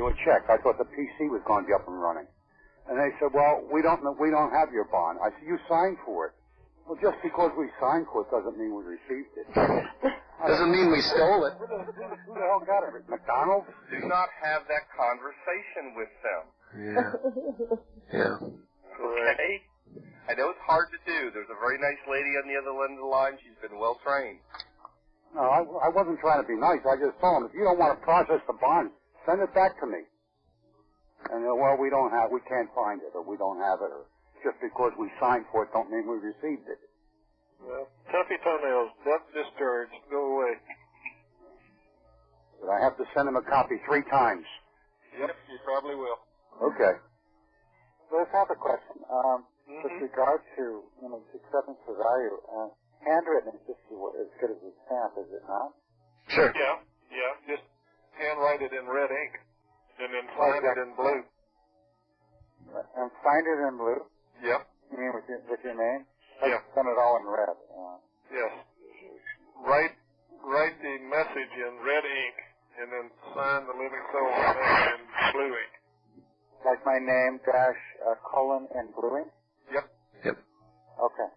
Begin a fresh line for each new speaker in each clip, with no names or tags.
you a check. I thought the PC was going to be up and running. And they said, well, we don't have your bond. I said, you signed for it. Well, just because we signed for it doesn't mean we received it.
Doesn't mean we stole it.
Who the hell got it? McDonald's?
Do not have that conversation with them.
Yeah.
Okay? I know it's hard to do. There's a very nice lady on the other end of the line. She's been well trained.
No, I wasn't trying to be nice. I just told them, if you don't want to process the bond, send it back to me. And well, we can't find it, or we don't have it, or just because we signed for it don't mean we received it.
Well, tuffy toenails, debt discharge, go away.
But I have to send him a copy 3 times.
Yep, you probably will.
Okay.
Let's have a question. With regard to acceptance of value, handwritten is just as good as a stamp, is it not?
Sure.
Yeah. Just handwrite it in red ink, and then sign it in blue.
And sign it in blue?
Yep.
You mean with your name?
Yeah.
Send it all in red.
Yes. Write the message in red ink, and then sign the living soul message in blue ink.
Like my name dash colon and blue ink?
Yep.
Okay.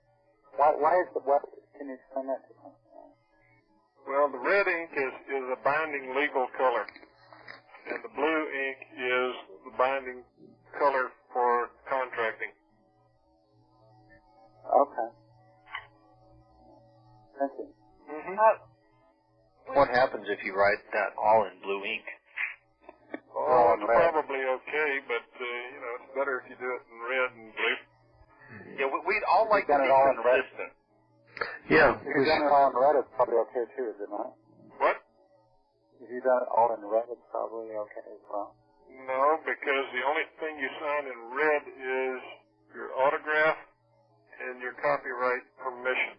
Why is what? Can you explain that to me?
Well, the red ink is a binding legal color, and the blue ink is the binding color for contracting.
Okay. Thank you.
What happens if you write that all in blue ink?
Oh, it's probably okay, but it's better if you do it in red and blue.
Yeah, we'd all like to be consistent.
Yeah.
If you've done it all in red, it's probably okay too, is it not?
What?
If you've done it all in red, it's probably okay as well.
No, because the only thing you sign in red is your autograph and your copyright permission.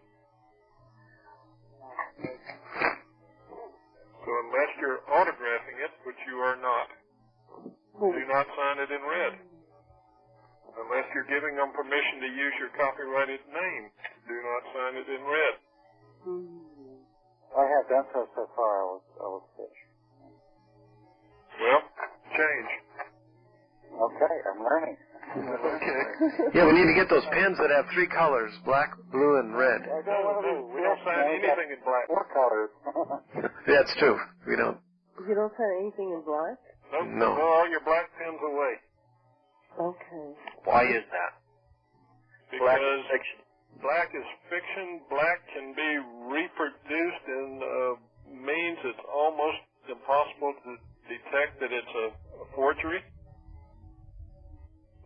So unless you're autographing it, which you are not, do not sign it in red. Unless you're giving them permission to use your copyrighted name, do not sign it in red.
I have done so far. I was fish.
Well, change.
Okay, I'm learning.
Okay.
Yeah, we need to get those pens that have 3 colors, black, blue, and red.
No, we don't sign anything in black.
4 colors.
That's true. We don't.
You don't sign anything in black?
Nope.
No.
Throw all your black pens away.
Okay.
Why is that?
Because black is fiction. Black can be reproduced in means it's almost impossible to detect that it's a forgery.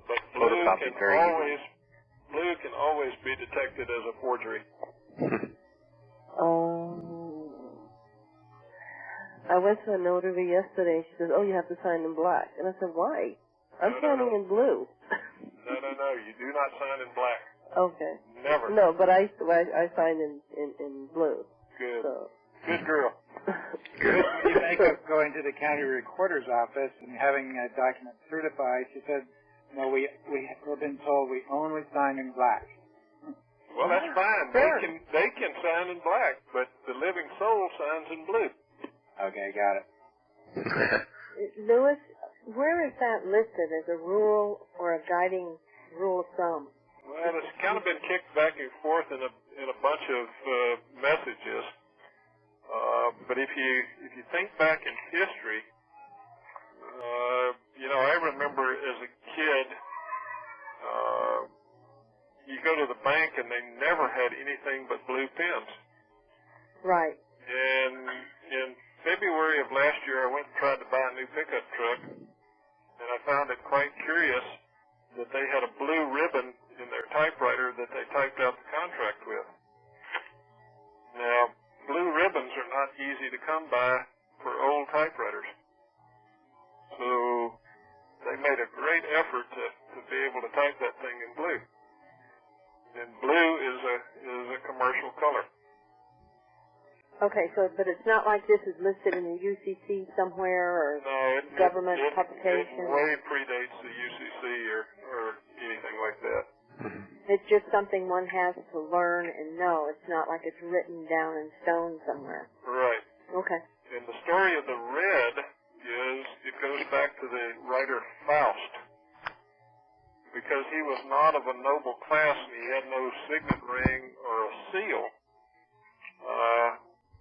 But blue can always be detected as a forgery.
I went to a notary yesterday. She says, "Oh, you have to sign in black." And I said, "Why? I'm signing in blue."
No. You do not sign in black.
Okay.
Never.
No, but I signed in blue.
Good.
So.
Good girl.
Good.
You think of going to the county recorder's office and having a document certified. She said, "No, we've been told we only sign in black."
Well, that's fine.
Sure.
They can sign in black, but the living soul signs in blue.
Okay, got it.
Louis, where is that listed as a rule or a guiding rule of thumb?
Well, it's kind of been kicked back and forth in a bunch of messages. But if you think back in history, I remember as a kid, you go to the bank and they never had anything but blue pens.
Right.
And in February of last year, I went and tried to buy a new pickup truck, and I found it quite curious that they had a blue ribbon in their typewriter that they typed out the contract with. Now, blue ribbons are not easy to come by for old typewriters. So they made a great effort to be able to type that thing in blue. And blue is a commercial color.
Okay, but it's not like this is listed in the UCC somewhere or government publication?
It way predates the UCC or anything like that.
It's just something one has to learn and know. It's not like it's written down in stone somewhere.
Right.
Okay.
And the story of the red is if goes back to the writer Faust, because he was not of a noble class and he had no signet ring or a seal.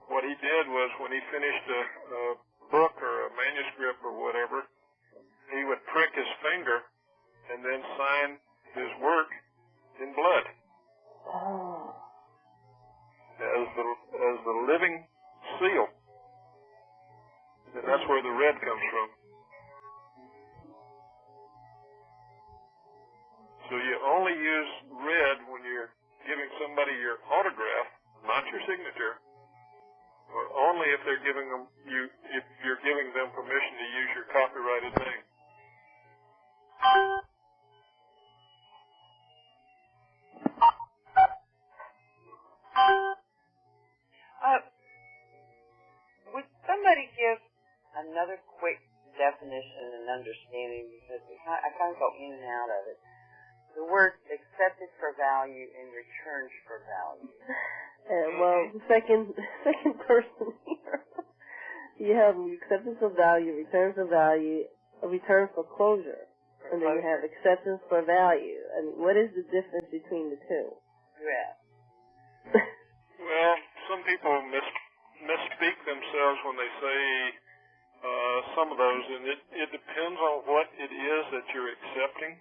What he did was when he finished a book or a manuscript or whatever, he would prick his finger and then sign his work in blood.
Oh.
As the living seal. And that's where the red comes from. So you only use red when you're giving somebody your autograph, not your signature, or only if they're giving them if you're giving them permission to use your copyrighted name.
Would somebody give another quick definition and understanding, because I kind of go in and out of it. The word accepted for value and returned for value.
Well, the second person here. You have acceptance of value, return for value, a return for closure. And then you have acceptance for value. I mean, what is the difference between the two?
Yeah.
Well, some people misspeak themselves when they say some of those, and it depends on what it is that you're accepting.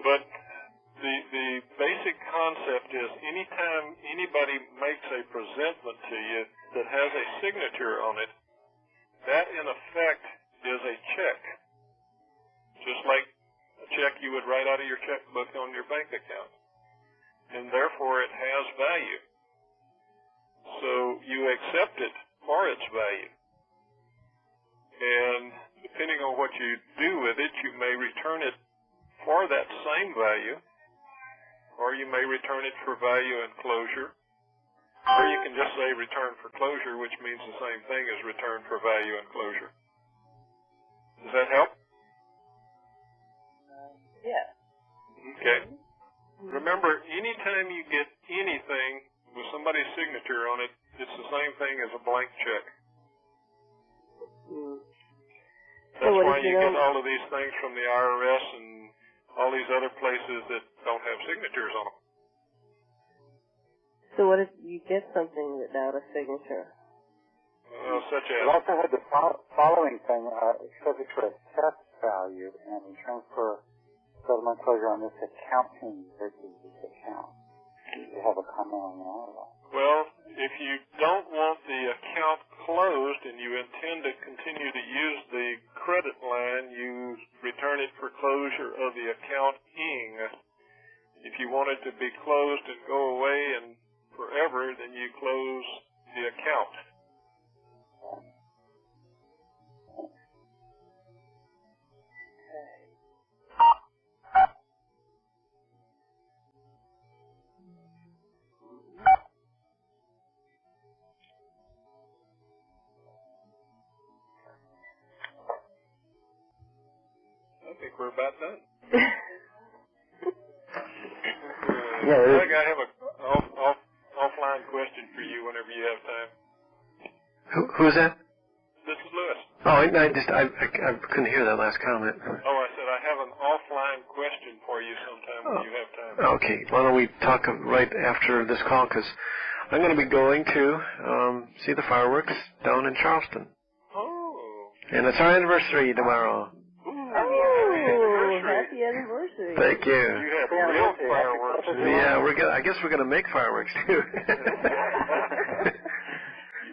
But the basic concept is anytime anybody makes a presentment to you that has a signature on it, that in effect is a check. Just like a check you would write out of your checkbook on your bank account. And therefore it has value. So you accept it for its value. And depending on what you do with it, you may return it for that same value, or you may return it for value and closure, or you can just say return for closure, which means the same thing as return for value and closure. Does that help?
Yeah.
Okay. Remember, anytime you get anything with somebody's signature on it, it's the same thing as a blank check. That's why you get all of these things from the IRS and all these other places that don't have signatures on them.
So what if you get something without a signature?
Such as?
It also had the following thing, accepted for assessed value and return for settlement closure on this accounting versus this account. Do you have a comment on that?
Well, if you don't want the account closed and you intend to continue to use the credit line, you return it for closure of the accounting. If you want it to be closed and go away and forever, then you close the account. I think we're about done. Greg, I have an offline question for you whenever you have time.
Who's that?
This is Lewis.
Oh, I couldn't hear that last comment.
Oh, I said I have an offline question for you sometime when you have time.
Okay, why don't we talk right after this call, because I'm going to be going to see the fireworks down in Charleston.
Oh.
And it's our anniversary tomorrow.
Happy anniversary.
Thank you.
You have real fireworks.
Yeah, I guess we're going to make fireworks, too.
You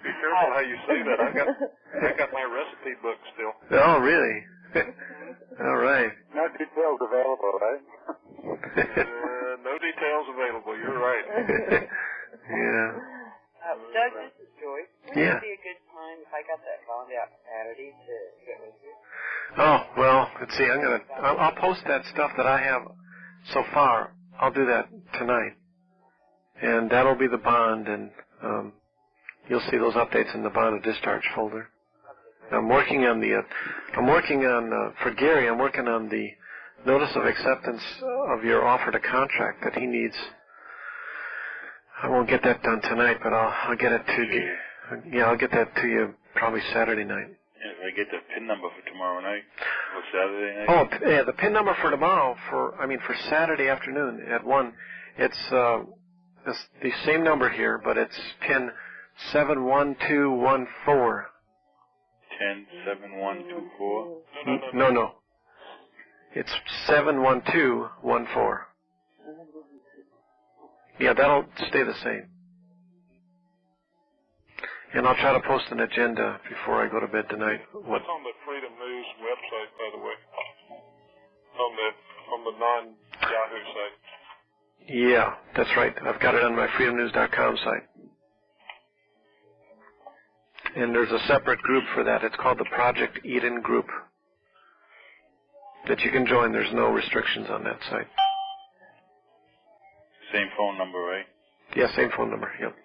be careful how you say that. I got my recipe book still.
Oh, really? All right.
No details available, right?
No details available. You're right.
Yeah.
Doug, this is Joyce. Would
Yeah.
it be a good time if I got that bond out Saturday to get with you?
Oh, well, let's see. I'll post that stuff that I have so far. I'll do that tonight. And that'll be the bond, and you'll see those updates in the bond of discharge folder. I'm working on for Gary, I'm working on the notice of acceptance of your offer to contract that he needs. I won't get that done tonight, but I'll get it to you. Yeah, I'll get that to you probably Saturday night.
And if I get the PIN number for tomorrow night or Saturday night.
Oh, yeah, the PIN number for tomorrow, for Saturday afternoon at 1, it's the same number here, but it's PIN 71214.
107124?
No. It's 71214. Yeah, that'll stay the same. And I'll try to post an agenda before I go to bed tonight.
That's on the Freedom News website, by the way. On the non-Yahoo site.
Yeah, that's right. I've got it on my freedomnews.com site. And there's a separate group for that. It's called the Project Eden Group that you can join. There's no restrictions on that site.
Same phone number, right?
Yeah, same phone number, yep.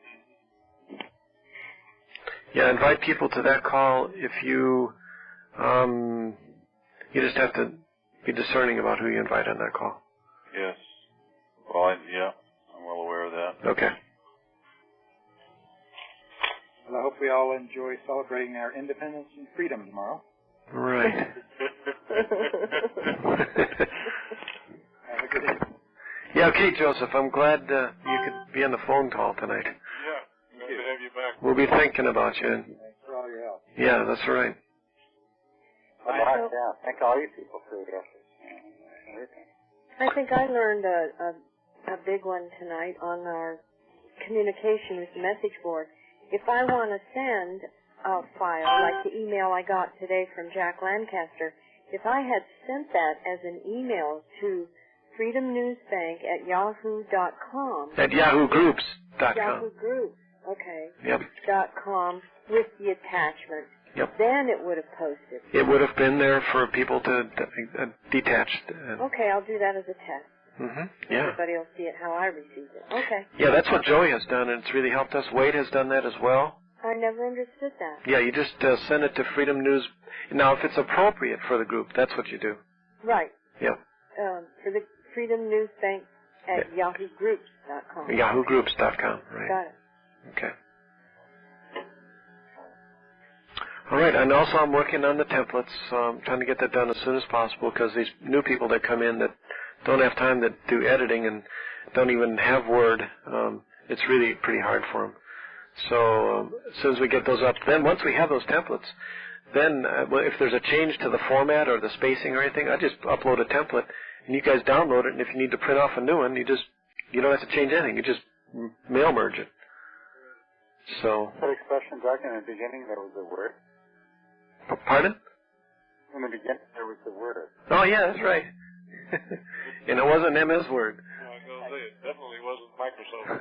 Yeah, invite people to that call. If you just have to be discerning about who you invite on that call.
Yes. Well, I'm well aware of that.
Okay.
Well, I hope we all enjoy celebrating our independence and freedom tomorrow.
Right.
Have a good day.
Yeah, okay, Joseph. I'm glad you could be on the phone call tonight.
Yeah, glad to have you back.
We'll be thinking about you.
Thanks for all your help.
Yeah, that's right.
Thank all you people for your efforts.
I think I learned a big one tonight on our communication with the message board. If I want to send a file, like the email I got today from Jack Lancaster, if I had sent that as an email to freedomnewsbank@yahoo.com.
At yahoogroups.com.
Yahoo Groups, okay.
Yep.
.com with the attachment.
Yep.
Then it would have posted.
It would have been there for people to detach.
Okay, I'll do that as a test.
Yeah.
Everybody will see it how I received it. Okay.
Yeah, that's what Joey has done, and it's really helped us. Wade has done that as well.
I never understood that.
Yeah, you just send it to Freedom News. Now, if it's appropriate for the group, that's what you do.
Right.
Yep.
For the Freedom News Bank at yahoogroups.com.
Yahoogroups.com, right.
Got it.
Okay. All right, and also I'm working on the templates. I'm trying to get that done as soon as possible because these new people that come in that don't have time to do editing and don't even have Word, it's really pretty hard for them. So as soon as we get those up, then once we have those templates, then if there's a change to the format or the spacing or anything, I just upload a template and you guys download it. And if you need to print off a new one, you don't have to change anything. You just mail merge it. So.
That expression, Doug, in the beginning there was a word.
Pardon?
In the beginning there was the word.
Oh yeah, that's right. And it wasn't MS Word.
Well, I was going to say, it definitely wasn't Microsoft Word.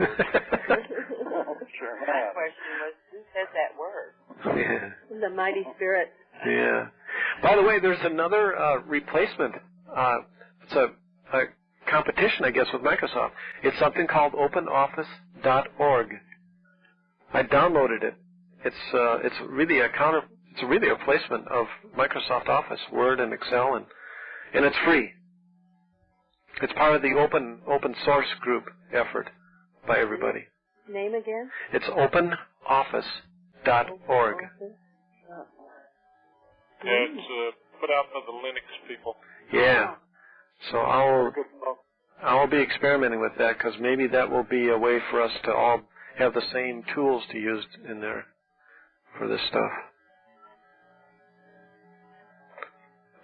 Sure.
My question was, who said that word?
Yeah.
The mighty spirit.
Yeah. By the way, there's another replacement. It's a competition, I guess, with Microsoft. It's something called OpenOffice.org. I downloaded it. It's really a replacement of Microsoft Office, Word and Excel, and it's free. It's part of the open source group effort by everybody.
Name again?
It's OpenOffice.org.
Yeah, it's put out by the Linux people.
Yeah. So I'll be experimenting with that because maybe that will be a way for us to all have the same tools to use in there for this stuff.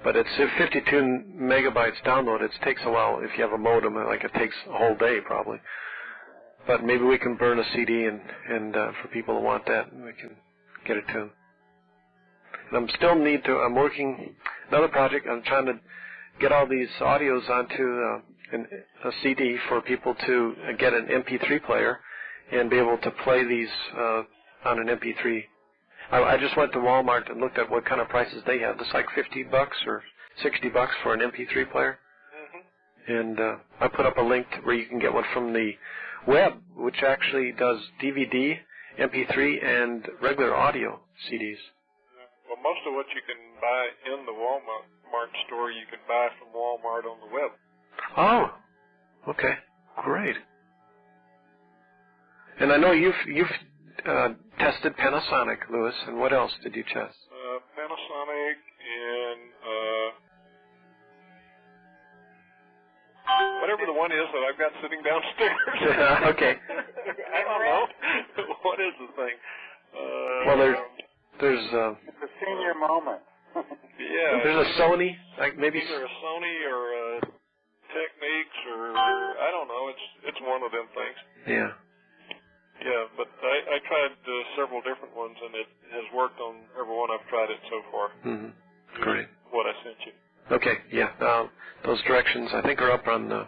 But it's 52 megabytes download. It takes a while if you have a modem. Like it takes a whole day probably. But maybe we can burn a CD and for people who want that, we can get it to them. And I'm working another project. I'm trying to get all these audios onto a CD for people to get an MP3 player and be able to play these on an MP3. I just went to Walmart and looked at what kind of prices they have. It's like $50 or $60 for an MP3 player. And I put up a link where you can get one from the web, which actually does DVD, MP3, and regular audio CDs.
Well, most of what you can buy in the Walmart store, you can buy from Walmart on the web.
Oh, okay, great. And I know you've tested Panasonic, Louis, and what else did you test?
Panasonic. whatever the one is that I've got sitting downstairs.
Okay.
I don't know. What is the thing?
Well, there's
It's a senior moment.
yeah.
There's a Sony, like maybe
either a Sony or a Techniques or I don't know. It's one of them things.
Yeah.
Yeah, but I tried several different ones, and it has worked on every one I've tried it so far.
Mm-hmm. Great.
What I sent you.
Okay. Yeah. Those directions I think are up on the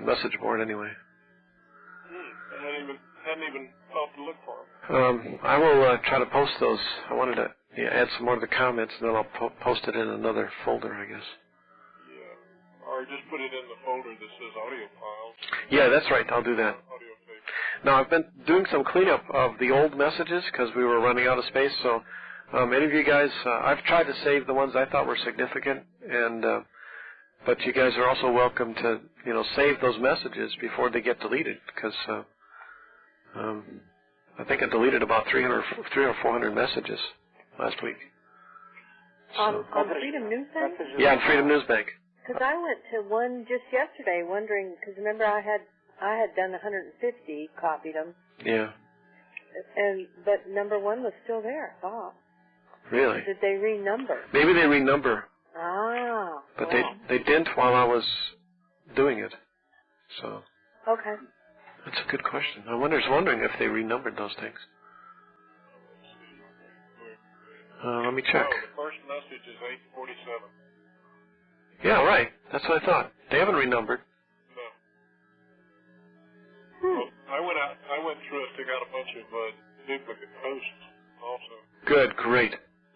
message board anyway.
I hadn't even thought to look for them.
I will try to post those. I wanted to add some more to the comments, and then I'll post it in another folder, I guess.
Yeah. Or just put it in the folder that says audio files.
Yeah, that's right. I'll do that.
Audio tape.
Now, I've been doing some cleanup of the old messages because we were running out of space. So, any of you guys, I've tried to save the ones I thought were significant, and but you guys are also welcome to save those messages before they get deleted because I think I deleted about 300 or 400 messages last week.
On Freedom News Bank?
Yeah, on Freedom News Bank.
Because I went to one just yesterday wondering, because remember I had done 150, copied them.
Yeah.
But number one was still there, I thought.
Really?
Did they renumber?
Maybe they renumber.
Ah.
But
wow.
they didn't while I was doing it. So.
Okay.
That's a good question. I was wondering if they renumbered those things. Let me check.
Oh, the first message is 847.
Yeah, right. That's what I thought. They haven't renumbered.
No. Well, I went through it, took out a bunch of duplicate posts also.
Good, great.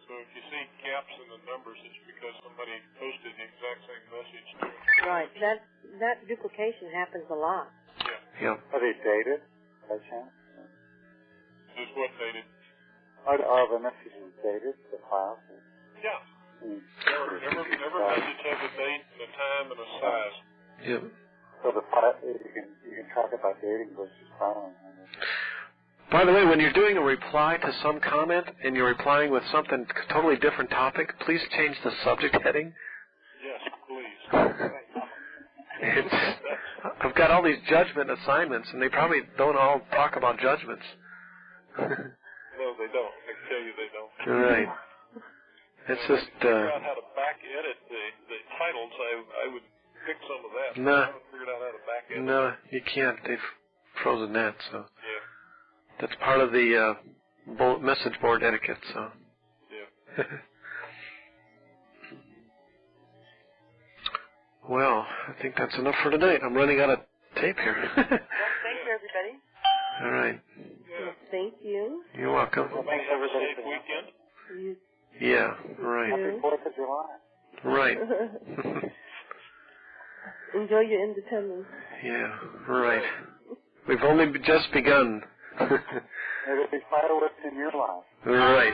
So if you see gaps in the numbers, it's because somebody posted the exact same message.
Right. That duplication happens a lot.
Yeah.
Are they dated, by chance?
Is what dated?
Are the messages dated, the files?
Yeah. Every message has a date and a time and a size.
Yeah.
So the file, you can track it by dating versus filing.
By the way, when you're doing a reply to some comment and you're replying with something totally different topic, please change the subject heading.
Yes, please.
I've got all these judgment assignments, and they probably don't all talk about judgments.
No, they don't. I can tell you they don't.
Right. It's just.
Figure out how to back edit the titles. I would pick some of that.
No.
I haven't figured out how to back edit.
No, you can't. They've frozen that, so.
Yeah.
That's part of the message board etiquette, so.
Yeah.
Well, I think that's enough for tonight. I'm running out of tape here.
Well, thank you, everybody.
All right.
Yeah.
Thank you.
You're welcome.
Well, thanks, everybody.
Safe weekend.
You
Yeah, right.
Happy 4th of July.
Right.
enjoy your independence.
Yeah, right. We've only just begun.
There'll be fireworks in your life.
Right.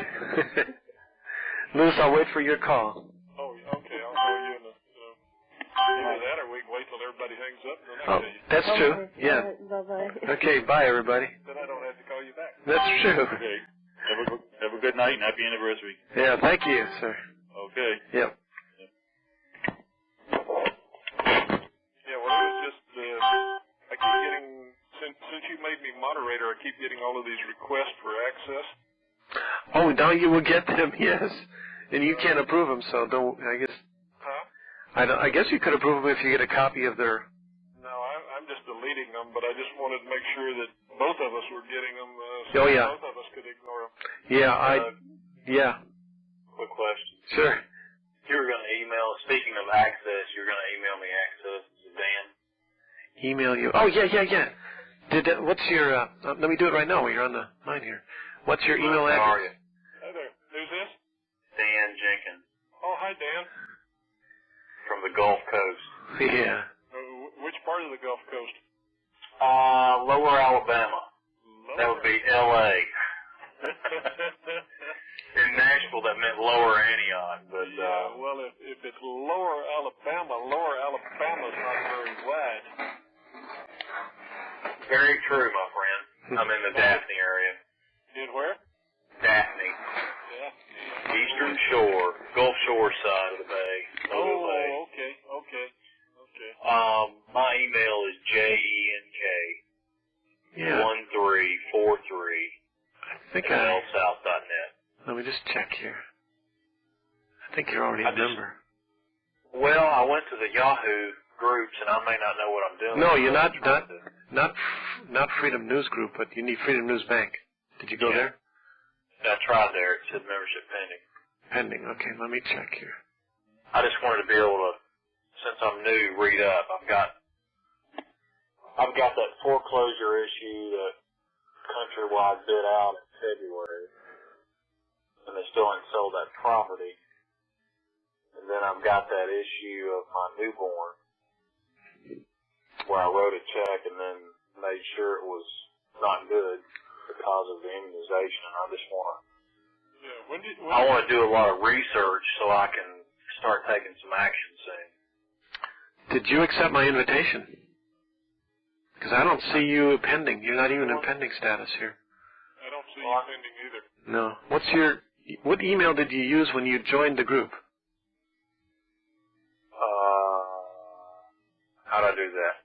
Louis, I'll wait for your call.
Oh, okay. I'll call you in either that or we can wait till everybody hangs up and then I'll
Oh,
tell you.
that's true. Yeah.
Bye-bye.
Okay, bye, everybody.
Then I don't have to call you back.
That's true.
Okay. Have a good night and happy anniversary.
Yeah, thank you, sir.
Okay.
Yep.
Yeah, well, it was just, I keep getting, since you made me moderator, I keep getting all of these requests for access.
Oh, now you will get them, yes. And you can't approve them, so don't, I guess.
Huh?
I guess you could approve them if you get a copy of their.
No, I'm just deleting them, but I just wanted to make sure that both of us were getting them,
Oh, yeah.
both of us could ignore them.
Yeah, yeah.
Quick question.
Sure.
You were going to email, speaking of access, you were going to email me access to Dan.
Email you. Oh, yeah. What's your, let me do it right now while you're on the line here. What's your email address?
How are you?
Hi there. Who's this?
Dan Jenkins
Oh, hi, Dan.
from the Gulf Coast.
Yeah.
Which part of the Gulf Coast?
Lower Alabama. That would be L.A. In Nashville, that meant Lower Antioch, but
Yeah, well, if it's Lower Alabama's not very wide.
very true, my friend. I'm in the Daphne area.
In where?
Daphne.
Yeah.
Eastern Shore, Gulf Shore side of the bay. Mobile Bay.
Oh, okay.
just check here. I think you're already a member.
Well, I went to the Yahoo groups, and I may not know what I'm doing.
No, you're not Freedom News Group, but you need Freedom News Bank. Did you go there?
I tried there. It said membership pending.
Pending. Okay, let me check here.
I just wanted to be able to, since I'm new, read up. I've got that foreclosure issue that Countrywide bid out in February, and they still haven't sold that property. And then I've got that issue of my newborn, where I wrote a check and then made sure it was not good because of the immunization. And I just want to, I want to do a lot of research so I can start taking some action soon.
Did you accept my invitation? Because I don't see you pending. You're not even in pending status here.
I don't see you pending either.
No. What email did you use when you joined the group?
How do I do that?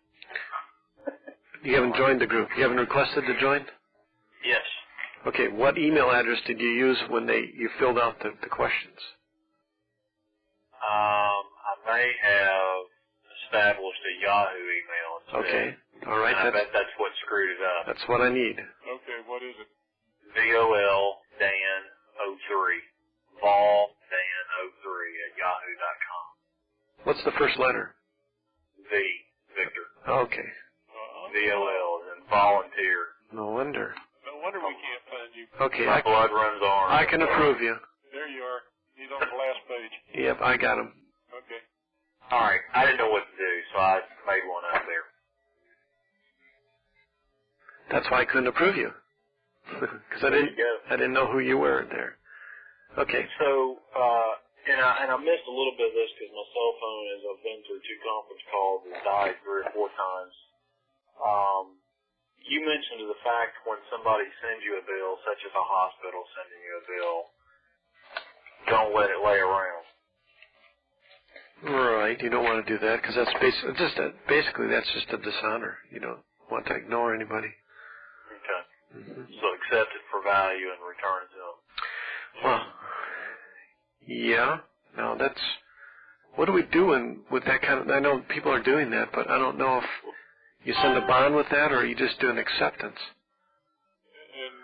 You haven't joined the group. You haven't requested to join?
Yes.
Okay, what email address did you use when you filled out the questions?
I may have established a Yahoo email instead.
Okay, all right.
I bet that's what screwed it up.
That's what I need.
Okay, what is it?
VOLDan03. VolDan03 @yahoo.com.
What's the first letter?
V, Victor.
Okay.
VOL, and volunteer.
No wonder.
No wonder we can't find you.
Okay,
my blood runs on.
I can approve you.
There you are. He's on the last page.
Yep, I got him.
Okay.
All right. I didn't know what to do, so I made one up there.
That's why I couldn't approve you, because I didn't know who you were there. Okay.
So, and I missed a little bit of this because my cell phone, as I've been through 2 conference calls, has died 3 or 4 times. You mentioned the fact when somebody sends you a bill, such as a hospital sending you a bill, don't let it lay around.
Right. You don't want to do that because that's basically that's just a dishonor. You don't want to ignore anybody.
Okay. Mm-hmm. So accept it for value and return it to them.
Well, yeah. Now that's, what do we do with that kind of, I know people are doing that, but I don't know if you send a bond with that or you just do an acceptance.
And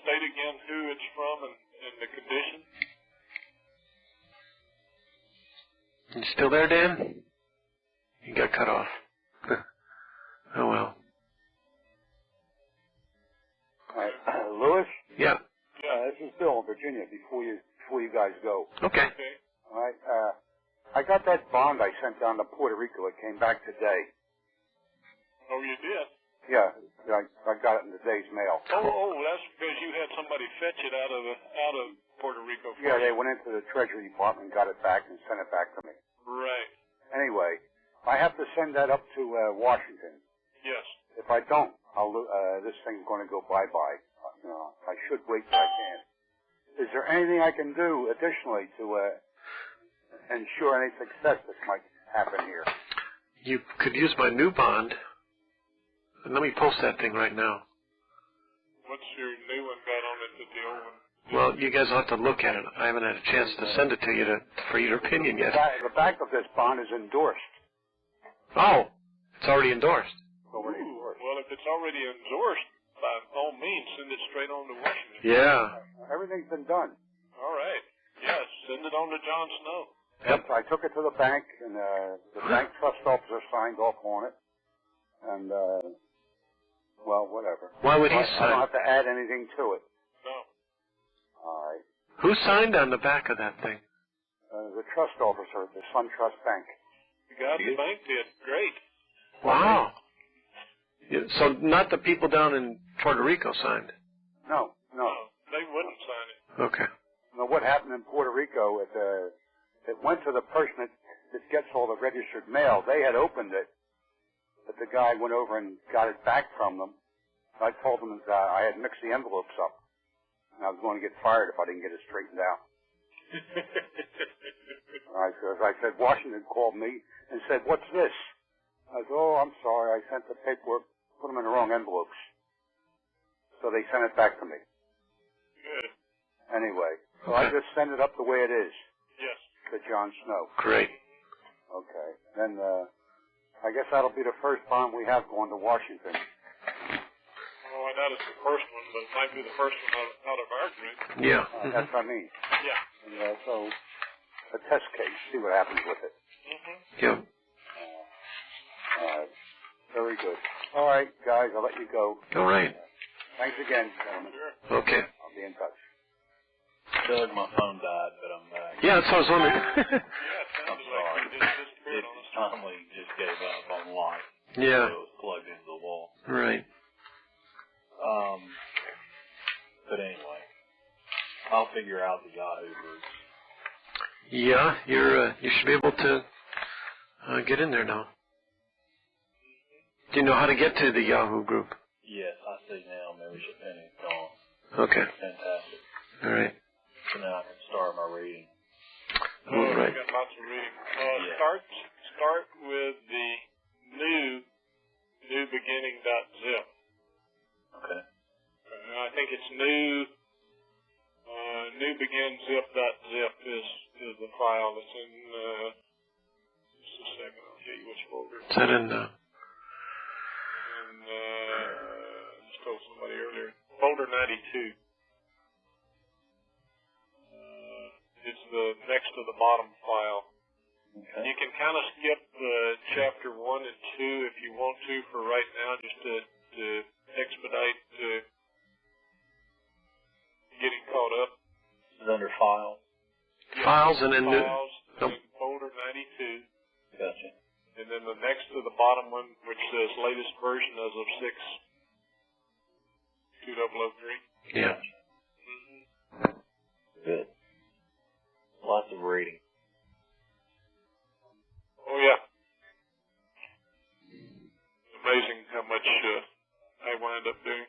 state again who it's from and the condition.
You still there, Dan? You got cut off. Oh, well.
All right. Lewis?
Yeah.
This is Bill in Virginia before you guys go.
Okay.
All right. I got that bond I sent down to Puerto Rico. It came back today.
Oh, you did?
Yeah. I got it in today's mail.
Oh, that's because you had somebody fetch it out of Puerto Rico.
Yeah, they went into the Treasury Department, got it back, and sent it back to me.
Right.
Anyway, I have to send that up to Washington.
Yes.
If I don't, this thing's going to go bye-bye. You know, I should wait till I can. Is there anything I can do additionally to ensure any success that might happen here?
You could use my new bond. And let me post that thing right now.
What's your new one got on it that the old one?
Well, you guys will have to look at it. I haven't had a chance to send it to you for your opinion yet.
The back of this bond is endorsed.
Oh, it's already endorsed.
Well, if it's already endorsed, by all means, send it straight on to Washington.
Yeah.
Everything's been done.
All right. Yes, send it on to John Snow.
Yep.
I took it to the bank, and the bank trust officer signed off on it. And, well, whatever.
Why would he
I
sign?
don't have to add anything to it.
No.
All right.
Who signed on the back of that thing?
The trust officer at the SunTrust Bank.
The guy at the bank did. Great.
Wow. So not the people down in Puerto Rico signed?
No.
They wouldn't sign it.
Okay.
Now, what happened in Puerto Rico, it went to the person that gets all the registered mail. They had opened it, but the guy went over and got it back from them. I told them that I had mixed the envelopes up, and I was going to get fired if I didn't get it straightened out. I said, Washington called me and said, what's this? I said, oh, I'm sorry. I sent the paperwork, put them in the wrong envelopes. So they sent it back to me.
Good.
Anyway, so I just send it up the way it is.
Yes.
To John Snow.
Great.
Okay. Then I guess that'll be the first bond we have going to Washington.
Well, I doubt it's the first one, but it might be the first one out of our group.
Yeah.
That's what I mean.
Yeah.
And, so a test case, see what happens with it.
Yep.
All right. Very good. All right, guys, I'll let you go.
All right.
Thanks again, gentlemen.
Sure.
Okay.
I'll be in touch.
Doug, my phone died, but I'm back.
Yeah, that's what I was wondering.
I'm sorry. It finally just gave up on life.
Yeah.
So it was plugged into the wall.
Right.
But anyway, I'll figure out the Yahoo group.
Yeah, you should be able to get in there now. Do you know how to get to the Yahoo group?
Yes, I see now. Membership pending gone.
Okay.
Fantastic.
All right.
So now I can start my reading.
All right.
We've got lots of reading.
Yeah.
Start with the newbeginning.zip.
Okay.
I think it's newbeginzip.zip is the file that's in, just a second, I'll tell you which folder.
Is that in
I just told somebody earlier. Folder 92. It's the next to the bottom file.
Okay.
You can kind of skip chapter 1 and 2 if you want to for right now, just to expedite getting caught up.
This is under files.
Yeah,
files and then
files, and folder 92.
Gotcha.
And then the next to the bottom one, which says latest version as of 6/2003.
Yeah.
Good. Lots of reading.
Oh, yeah. Amazing how much I wind up doing.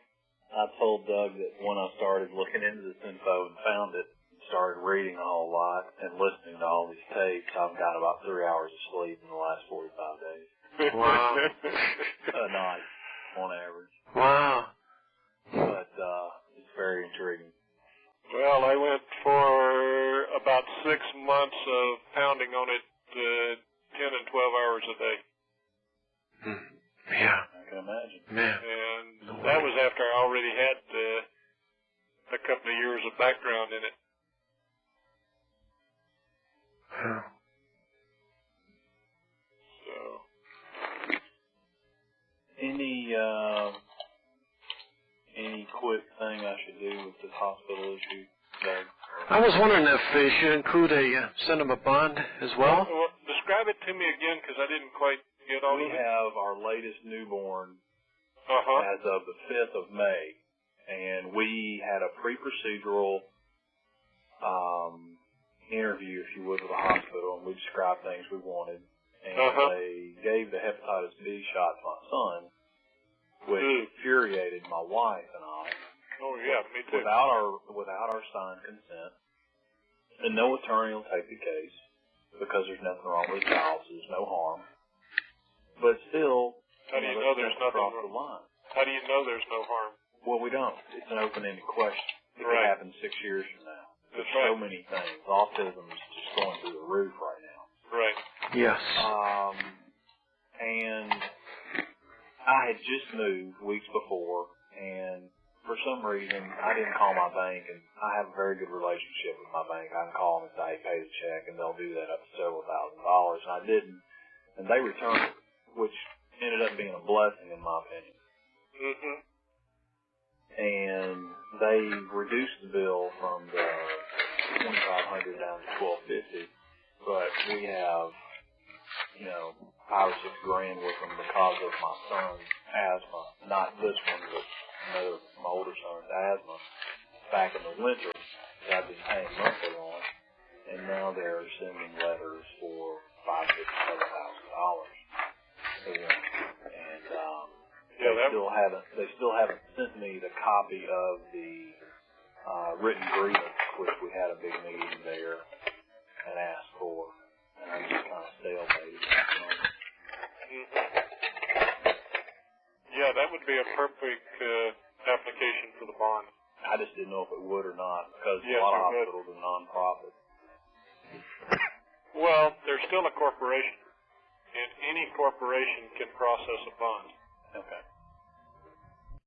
I told Doug that when I started looking into this info and found it, started reading a whole lot and listening to all these tapes, I've got about 3 hours of sleep in the last 45 days.
Wow.
A night, on average.
Wow.
But it's very intriguing.
Well, I went for about 6 months of pounding on it 10 and 12 hours a day.
Yeah.
I can imagine.
Man.
And that was after I already had a couple of years of background in it.
Huh.
So.
Any quick thing I should do with this hospital issue, Doug?
I was wondering if they should include send them a bond as well.
Well, describe it to me again, because I didn't quite get all of it.
We have our latest newborn as of the 5th of May, and we had a pre-procedural interview, if you would, with the hospital, and we described things we wanted, and they gave the hepatitis B shot to my son, which infuriated my wife and I.
Oh yeah, me too.
Without our signed consent, and no attorney will take the case because there's nothing wrong with the child, so there's no harm. But still,
how do you know there's nothing
across the line?
How do you know there's no harm?
Well, we don't. It's an open-ended question. It could happen 6 years from now. There's so many things. Autism is just going through the roof right now.
Right.
Yes.
And I had just moved weeks before, and for some reason, I didn't call my bank, and I have a very good relationship with my bank. I can call them and say, hey, pay the check, and they'll do that up to several $1,000s, and I didn't. And they returned it, which ended up being a blessing in my opinion. And they reduced the bill from the $2,500 down to $1,250, but we have, $5 or $6 grand with them because of my son's asthma. Not this one, but another, my older son's asthma. Back in the winter, that I've been paying monthly on, and now they're sending letters for $5,000, $6,000, $7,000 for them. And they still haven't sent me the copy of the written grievance, which we had a big meeting there and asked for, and I'm just kind of stalemated at the moment.
Yeah, that would be a perfect application for the bond.
I just didn't know if it would or not, because
Yes,
a lot of
it would.
hospitals are non-profit.
Well, they're still a corporation, and any corporation can process a bond.
Okay.